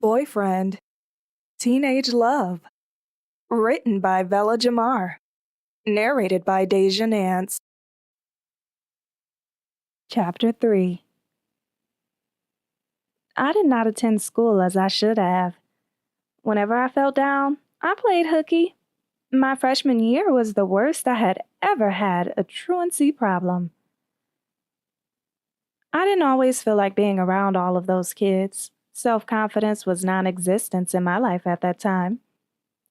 Boyfriend, Teenage Love. Written by Vella Jamar. Narrated by Deja, Nance. Chapter 3. I did not attend school as I should have. Whenever I felt down, I played hooky. My freshman year was the worst I had ever had a truancy problem. I didn't always feel like being around all of those kids. Self-confidence was non-existent in my life at that time.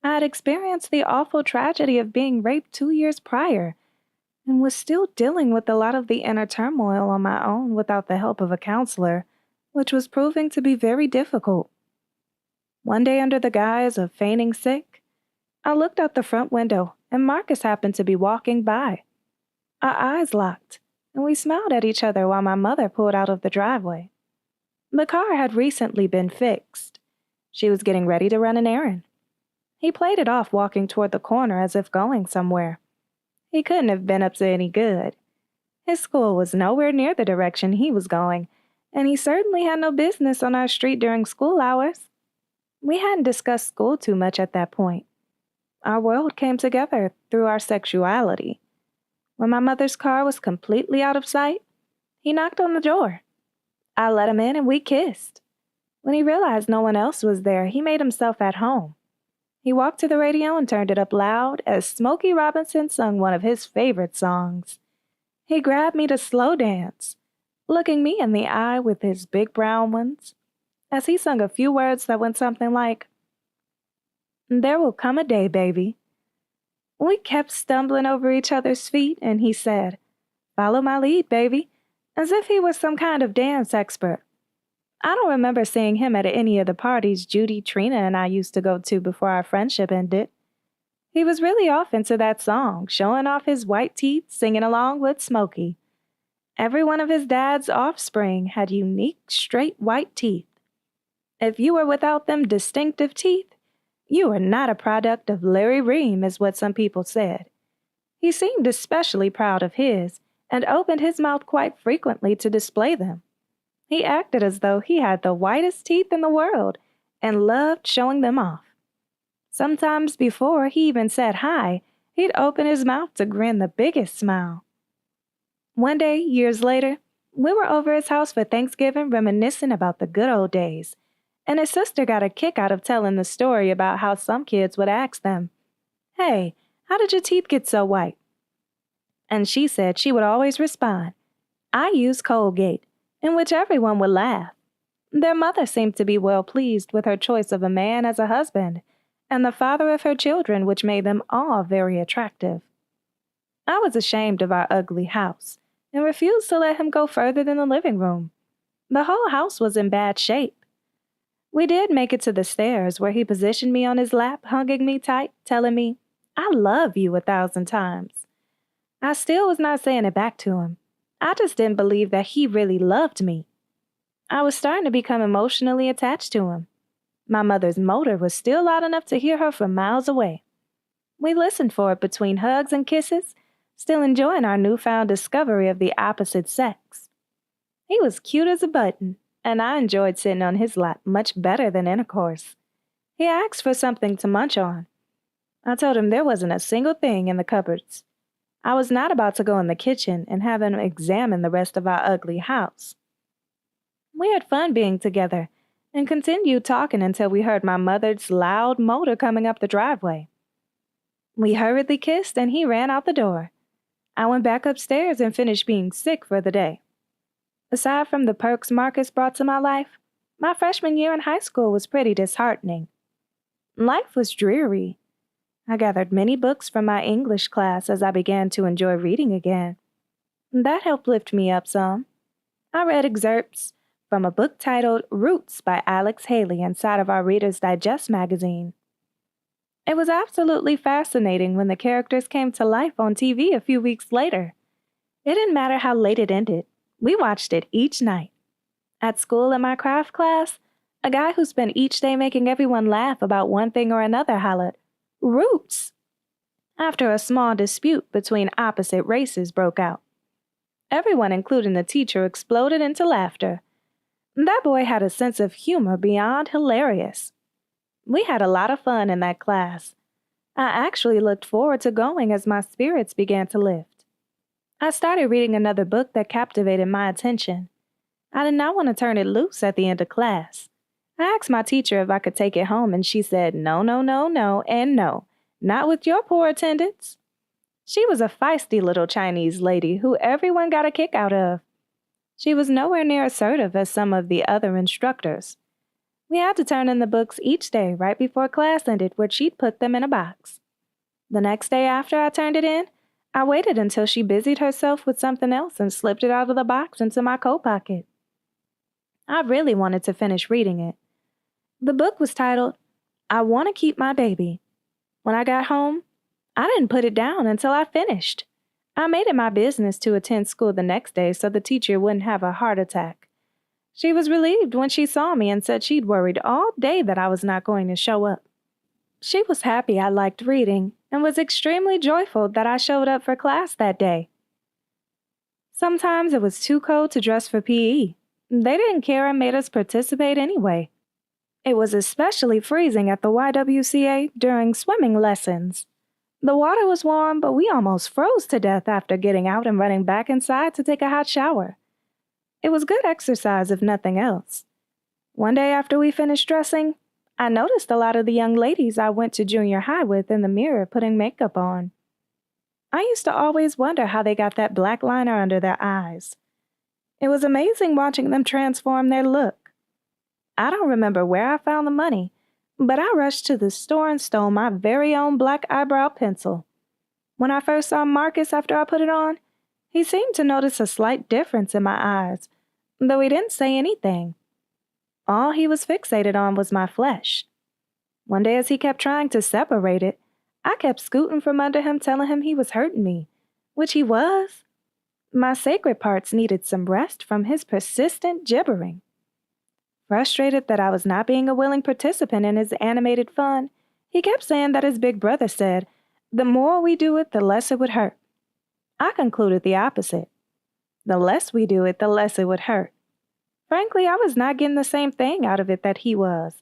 I had experienced the awful tragedy of being raped 2 years prior and was still dealing with a lot of the inner turmoil on my own without the help of a counselor, which was proving to be very difficult. One day, under the guise of feigning sick, I looked out the front window and Marcus happened to be walking by. Our eyes locked, and we smiled at each other while my mother pulled out of the driveway. The car had recently been fixed. She was getting ready to run an errand. He played it off walking toward the corner as if going somewhere. He couldn't have been up to any good. His school was nowhere near the direction he was going, and he certainly had no business on our street during school hours. We hadn't discussed school too much at that point. Our world came together through our sexuality. When my mother's car was completely out of sight, he knocked on the door. I let him in and we kissed. When he realized no one else was there, he made himself at home. He walked to the radio and turned it up loud as Smokey Robinson sung one of his favorite songs. He grabbed me to slow dance, looking me in the eye with his big brown ones, as he sung a few words that went something like, "There will come a day, baby." We kept stumbling over each other's feet, and he said, "Follow my lead, baby," as if he was some kind of dance expert. I don't remember seeing him at any of the parties Judy, Trina, and I used to go to before our friendship ended. He was really off into that song, showing off his white teeth, singing along with Smokey. Every one of his dad's offspring had unique, straight white teeth. If you were without them distinctive teeth, you were not a product of Larry Ream, is what some people said. He seemed especially proud of his, and opened his mouth quite frequently to display them. He acted as though he had the whitest teeth in the world and loved showing them off. Sometimes before he even said hi, he'd open his mouth to grin the biggest smile. One day, years later, we were over his house for Thanksgiving reminiscing about the good old days, and his sister got a kick out of telling the story about how some kids would ask them, "Hey, how did your teeth get so white?" And she said she would always respond, "I use Colgate," in which everyone would laugh. Their mother seemed to be well pleased with her choice of a man as a husband, and the father of her children, which made them all very attractive. I was ashamed of our ugly house, and refused to let him go further than the living room. The whole house was in bad shape. We did make it to the stairs, where he positioned me on his lap, hugging me tight, telling me, "I love you" 1,000 times. I still was not saying it back to him. I just didn't believe that he really loved me. I was starting to become emotionally attached to him. My mother's motor was still loud enough to hear her from miles away. We listened for it between hugs and kisses, still enjoying our newfound discovery of the opposite sex. He was cute as a button, and I enjoyed sitting on his lap much better than intercourse. He asked for something to munch on. I told him there wasn't a single thing in the cupboards. I was not about to go in the kitchen and have him examine the rest of our ugly house. We had fun being together and continued talking until we heard my mother's loud motor coming up the driveway. We hurriedly kissed and he ran out the door. I went back upstairs and finished being sick for the day. Aside from the perks Marcus brought to my life, my freshman year in high school was pretty disheartening. Life was dreary. I gathered many books from my English class as I began to enjoy reading again. That helped lift me up some. I read excerpts from a book titled Roots by Alex Haley inside of our Reader's Digest magazine. It was absolutely fascinating when the characters came to life on TV a few weeks later. It didn't matter how late it ended. We watched it each night. At school in my craft class, a guy who spent each day making everyone laugh about one thing or another hollered, "Roots!" After a small dispute between opposite races broke out. Everyone, including the teacher, exploded into laughter. That boy had a sense of humor beyond hilarious. We had a lot of fun in that class. I actually looked forward to going as my spirits began to lift. I started reading another book that captivated my attention. I did not want to turn it loose at the end of class. I asked my teacher if I could take it home, and she said, no, no, no, no, and no. Not with your poor attendance. She was a feisty little Chinese lady who everyone got a kick out of. She was nowhere near assertive as some of the other instructors. We had to turn in the books each day right before class ended, where she'd put them in a box. The next day after I turned it in, I waited until she busied herself with something else and slipped it out of the box into my coat pocket. I really wanted to finish reading it. The book was titled, I Want to Keep My Baby. When I got home, I didn't put it down until I finished. I made it my business to attend school the next day so the teacher wouldn't have a heart attack. She was relieved when she saw me and said she'd worried all day that I was not going to show up. She was happy I liked reading and was extremely joyful that I showed up for class that day. Sometimes it was too cold to dress for PE. They didn't care and made us participate anyway. It was especially freezing at the YWCA during swimming lessons. The water was warm, but we almost froze to death after getting out and running back inside to take a hot shower. It was good exercise if nothing else. One day after we finished dressing, I noticed a lot of the young ladies I went to junior high with in the mirror putting makeup on. I used to always wonder how they got that black liner under their eyes. It was amazing watching them transform their look. I don't remember where I found the money, but I rushed to the store and stole my very own black eyebrow pencil. When I first saw Marcus after I put it on, he seemed to notice a slight difference in my eyes, though he didn't say anything. All he was fixated on was my flesh. One day as he kept trying to separate it, I kept scooting from under him telling him he was hurting me, which he was. My sacred parts needed some rest from his persistent gibbering. Frustrated that I was not being a willing participant in his animated fun, he kept saying that his big brother said, the more we do it, the less it would hurt. I concluded the opposite. The less we do it, the less it would hurt. Frankly, I was not getting the same thing out of it that he was.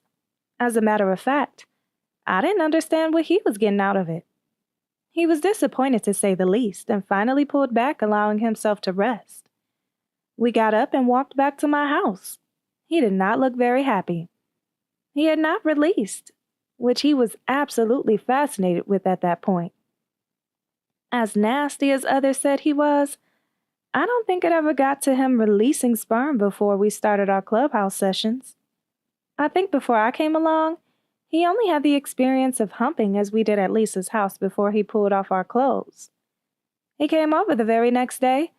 As a matter of fact, I didn't understand what he was getting out of it. He was disappointed to say the least and finally pulled back, allowing himself to rest. We got up and walked back to my house. He did not look very happy. He had not released, which he was absolutely fascinated with at that point. As nasty as others said he was, I don't think it ever got to him releasing sperm before we started our clubhouse sessions. I think before I came along, he only had the experience of humping as we did at Lisa's house before he pulled off our clothes. He came over the very next day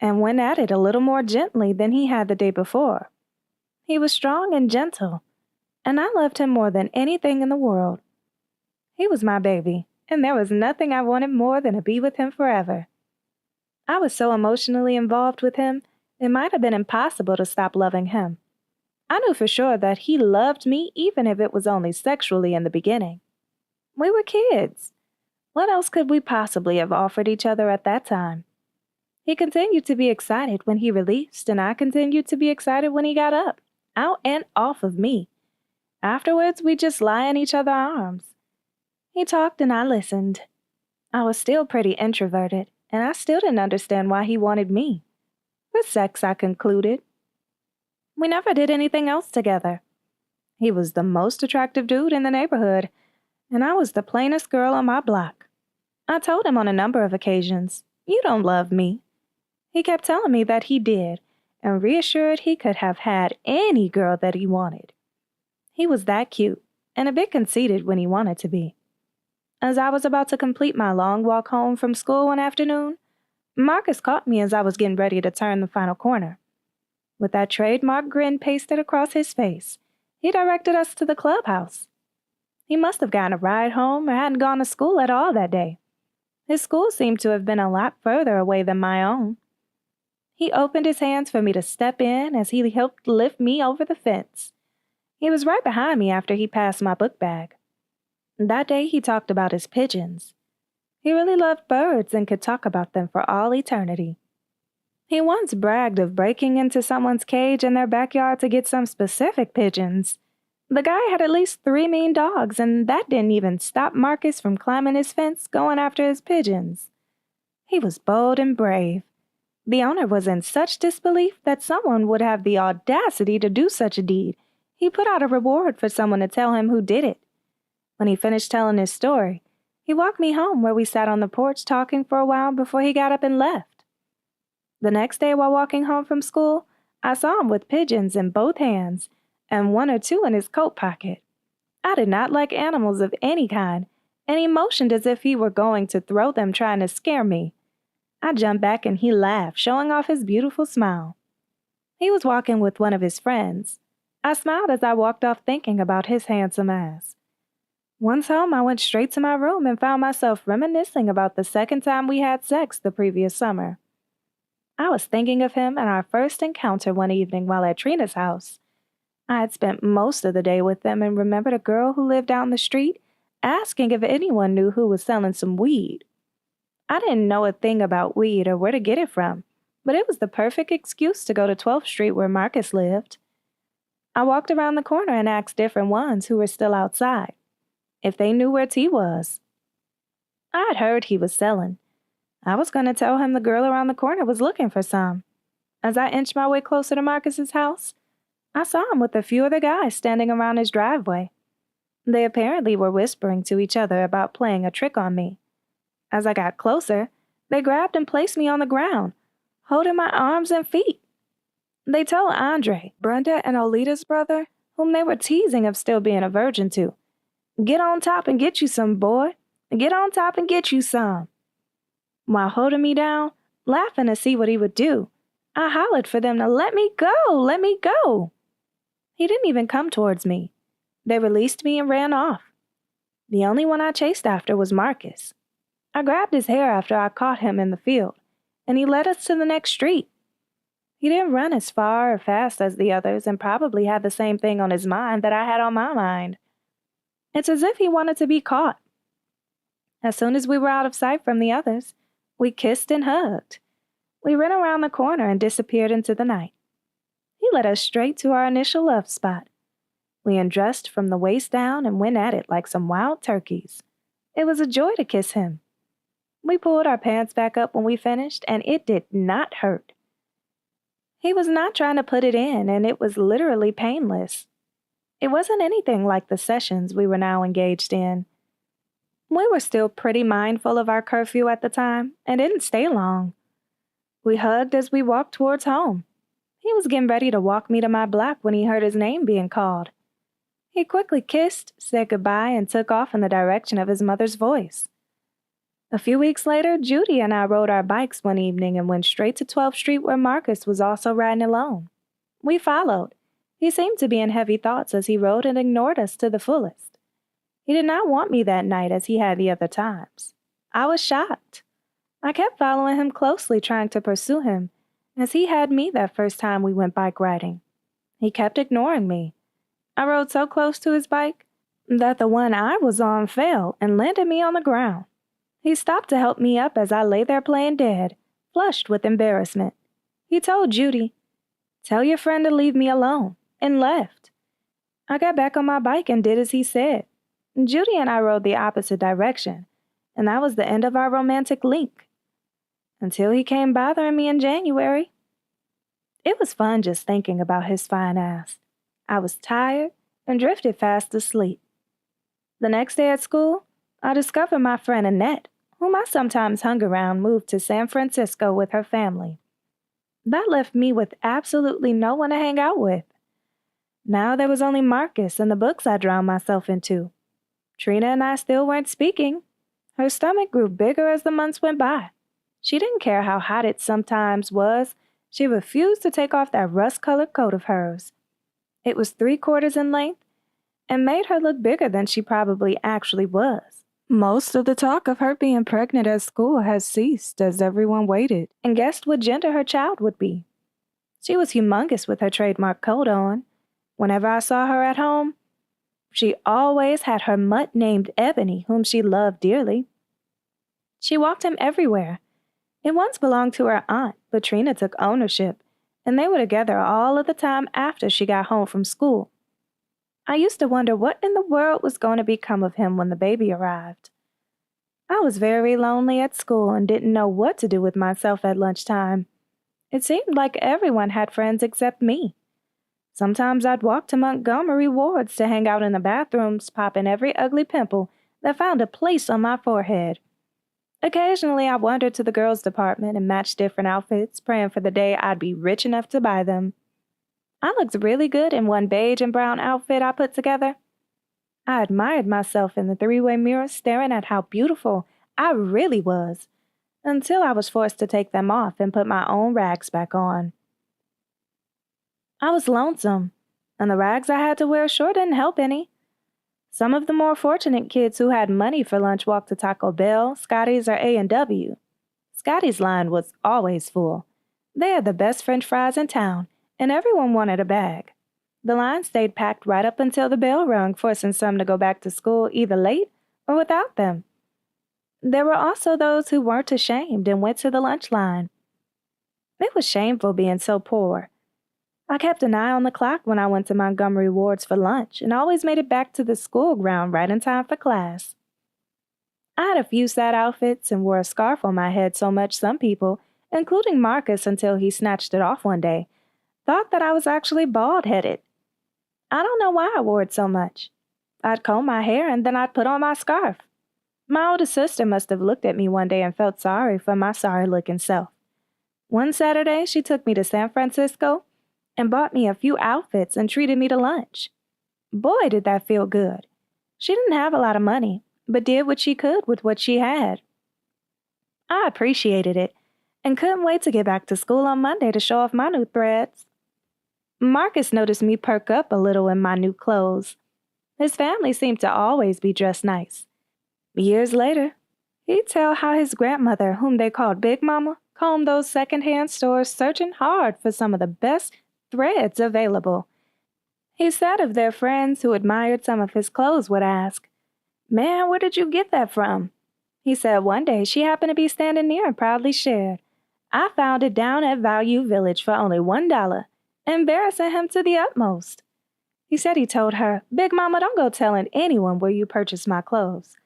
and went at it a little more gently than he had the day before. He was strong and gentle, and I loved him more than anything in the world. He was my baby, and there was nothing I wanted more than to be with him forever. I was so emotionally involved with him, it might have been impossible to stop loving him. I knew for sure that he loved me even if it was only sexually in the beginning. We were kids. What else could we possibly have offered each other at that time? He continued to be excited when he released, and I continued to be excited when he got up, out and off of me. Afterwards, we'd just lie in each other's arms. He talked and I listened. I was still pretty introverted, and I still didn't understand why he wanted me. For sex, I concluded. We never did anything else together. He was the most attractive dude in the neighborhood, and I was the plainest girl on my block. I told him on a number of occasions, "You don't love me." He kept telling me that he did, and reassured he could have had any girl that he wanted. He was that cute, and a bit conceited when he wanted to be. As I was about to complete my long walk home from school one afternoon, Marcus caught me as I was getting ready to turn the final corner. With that trademark grin pasted across his face, he directed us to the clubhouse. He must have gotten a ride home or hadn't gone to school at all that day. His school seemed to have been a lot further away than my own. He opened his hands for me to step in as he helped lift me over the fence. He was right behind me after he passed my book bag. That day he talked about his pigeons. He really loved birds and could talk about them for all eternity. He once bragged of breaking into someone's cage in their backyard to get some specific pigeons. The guy had at least 3 mean dogs, and that didn't even stop Marcus from climbing his fence going after his pigeons. He was bold and brave. The owner was in such disbelief that someone would have the audacity to do such a deed. He put out a reward for someone to tell him who did it. When he finished telling his story, he walked me home where we sat on the porch talking for a while before he got up and left. The next day while walking home from school, I saw him with pigeons in both hands and 1 or 2 in his coat pocket. I did not like animals of any kind, and he motioned as if he were going to throw them trying to scare me. I jumped back and he laughed, showing off his beautiful smile. He was walking with one of his friends. I smiled as I walked off thinking about his handsome ass. Once home, I went straight to my room and found myself reminiscing about the second time we had sex the previous summer. I was thinking of him and our first encounter one evening while at Trina's house. I had spent most of the day with them and remembered a girl who lived down the street asking if anyone knew who was selling some weed. I didn't know a thing about weed or where to get it from, but it was the perfect excuse to go to 12th Street where Marcus lived. I walked around the corner and asked different ones who were still outside if they knew where T was. I had heard he was selling. I was going to tell him the girl around the corner was looking for some. As I inched my way closer to Marcus's house, I saw him with a few other guys standing around his driveway. They apparently were whispering to each other about playing a trick on me. As I got closer, they grabbed and placed me on the ground, holding my arms and feet. They told Andre, Brenda and Olita's brother, whom they were teasing of still being a virgin to, "Get on top and get you some, boy. Get on top and get you some." While holding me down, laughing to see what he would do, I hollered for them to let me go, let me go. He didn't even come towards me. They released me and ran off. The only one I chased after was Marcus. I grabbed his hair after I caught him in the field, and he led us to the next street. He didn't run as far or fast as the others and probably had the same thing on his mind that I had on my mind. It's as if he wanted to be caught. As soon as we were out of sight from the others, we kissed and hugged. We ran around the corner and disappeared into the night. He led us straight to our initial love spot. We undressed from the waist down and went at it like some wild turkeys. It was a joy to kiss him. We pulled our pants back up when we finished, and it did not hurt. He was not trying to put it in, and it was literally painless. It wasn't anything like the sessions we were now engaged in. We were still pretty mindful of our curfew at the time and didn't stay long. We hugged as we walked towards home. He was getting ready to walk me to my block when he heard his name being called. He quickly kissed, said goodbye, and took off in the direction of his mother's voice. A few weeks later, Judy and I rode our bikes one evening and went straight to 12th Street where Marcus was also riding alone. We followed. He seemed to be in heavy thoughts as he rode and ignored us to the fullest. He did not want me that night as he had the other times. I was shocked. I kept following him closely, trying to pursue him, as he had me that first time we went bike riding. He kept ignoring me. I rode so close to his bike that the one I was on fell and landed me on the ground. He stopped to help me up as I lay there playing dead, flushed with embarrassment. He told Judy, "Tell your friend to leave me alone," and left. I got back on my bike and did as he said. Judy and I rode the opposite direction, and that was the end of our romantic link. Until he came bothering me in January. It was fun just thinking about his fine ass. I was tired and drifted fast asleep. The next day at school, I discovered my friend Annette, whom I sometimes hung around, moved to San Francisco with her family. That left me with absolutely no one to hang out with. Now there was only Marcus and the books I drowned myself into. Trina and I still weren't speaking. Her stomach grew bigger as the months went by. She didn't care how hot it sometimes was. She refused to take off that rust-colored coat of hers. It was 3/4 in length and made her look bigger than she probably actually was. Most of the talk of her being pregnant at school has ceased as everyone waited and guessed what gender her child would be. She was humongous with her trademark coat on. Whenever I saw her at home, she always had her mutt named Ebony, whom she loved dearly. She walked him everywhere. It once belonged to her aunt, but Trina took ownership, and they were together all of the time after she got home from school. I used to wonder what in the world was going to become of him when the baby arrived. I was very lonely at school and didn't know what to do with myself at lunchtime. It seemed like everyone had friends except me. Sometimes I'd walk to Montgomery wards to hang out in the bathrooms, popping every ugly pimple that found a place on my forehead. Occasionally, I wandered to the girls' department and matched different outfits, praying for the day I'd be rich enough to buy them. I looked really good in one beige and brown outfit I put together. I admired myself in the three-way mirror, staring at how beautiful I really was, until I was forced to take them off and put my own rags back on. I was lonesome, and the rags I had to wear sure didn't help any. Some of the more fortunate kids who had money for lunch walked to Taco Bell, Scotty's, or A&W. Scotty's line was always full. They had the best French fries in town, and everyone wanted a bag. The line stayed packed right up until the bell rung, forcing some to go back to school either late or without them. There were also those who weren't ashamed and went to the lunch line. It was shameful being so poor. I kept an eye on the clock when I went to Montgomery wards for lunch and always made it back to the school ground right in time for class. I had a few sad outfits and wore a scarf on my head so much some people, including Marcus until he snatched it off one day, thought that I was actually bald-headed. I don't know why I wore it so much. I'd comb my hair and then I'd put on my scarf. My older sister must have looked at me one day and felt sorry for my sorry-looking self. One Saturday, she took me to San Francisco and bought me a few outfits and treated me to lunch. Boy, did that feel good. She didn't have a lot of money, but did what she could with what she had. I appreciated it and couldn't wait to get back to school on Monday to show off my new threads. Marcus noticed me perk up a little in my new clothes. His family seemed to always be dressed nice. Years later, he'd tell how his grandmother, whom they called Big Mama, combed those secondhand stores searching hard for some of the best threads available. He said of their friends who admired some of his clothes would ask, "Man, where did you get that from?" He said one day she happened to be standing near and proudly shared, "I found it down at Value Village for only $1, embarrassing him to the utmost. He said he told her, "Big Mama, don't go telling anyone where you purchased my clothes."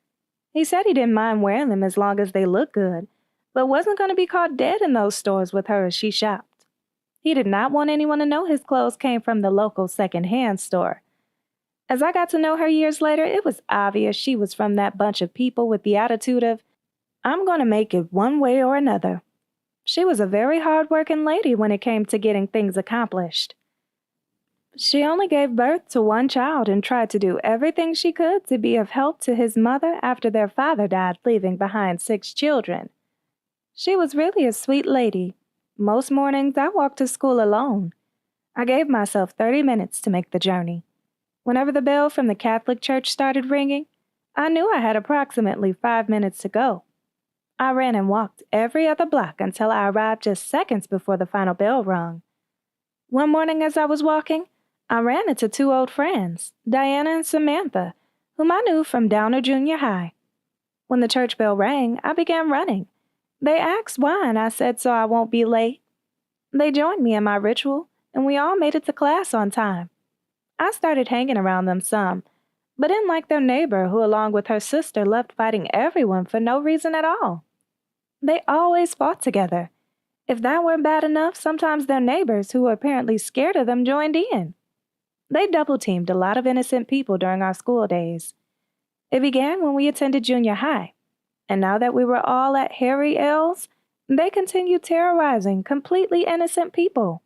He said he didn't mind wearing them as long as they looked good, but wasn't going to be caught dead in those stores with her as she shopped. He did not want anyone to know his clothes came from the local second-hand store. As I got to know her years later, it was obvious she was from that bunch of people with the attitude of, "I'm going to make it one way or another." She was a very hard-working lady when it came to getting things accomplished. She only gave birth to one child and tried to do everything she could to be of help to his mother after their father died, leaving behind 6 children. She was really a sweet lady. Most mornings I walked to school alone. I gave myself 30 minutes to make the journey. Whenever the bell from the Catholic Church started ringing, I knew I had approximately 5 minutes to go. I ran and walked every other block until I arrived just seconds before the final bell rung. One morning as I was walking, I ran into 2 old friends, Diana and Samantha, whom I knew from Downer Junior High. When the church bell rang, I began running. They asked why, and I said so I won't be late. They joined me in my ritual, and we all made it to class on time. I started hanging around them some, but didn't like their neighbor who, along with her sister, loved fighting everyone for no reason at all. They always fought together. If that weren't bad enough, sometimes their neighbors, who were apparently scared of them, joined in. They double-teamed a lot of innocent people during our school days. It began when we attended junior high, and now that we were all at Harry L's, they continued terrorizing completely innocent people.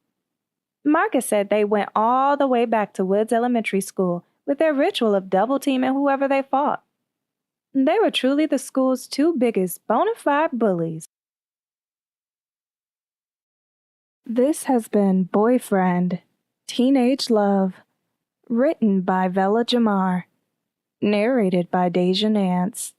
Marcus said they went all the way back to Woods Elementary School with their ritual of double-teaming whoever they fought. They were truly the school's 2 biggest bona fide bullies. This has been Boyfriend, Teenage Love, written by Vella Jamar, narrated by Deja Nance.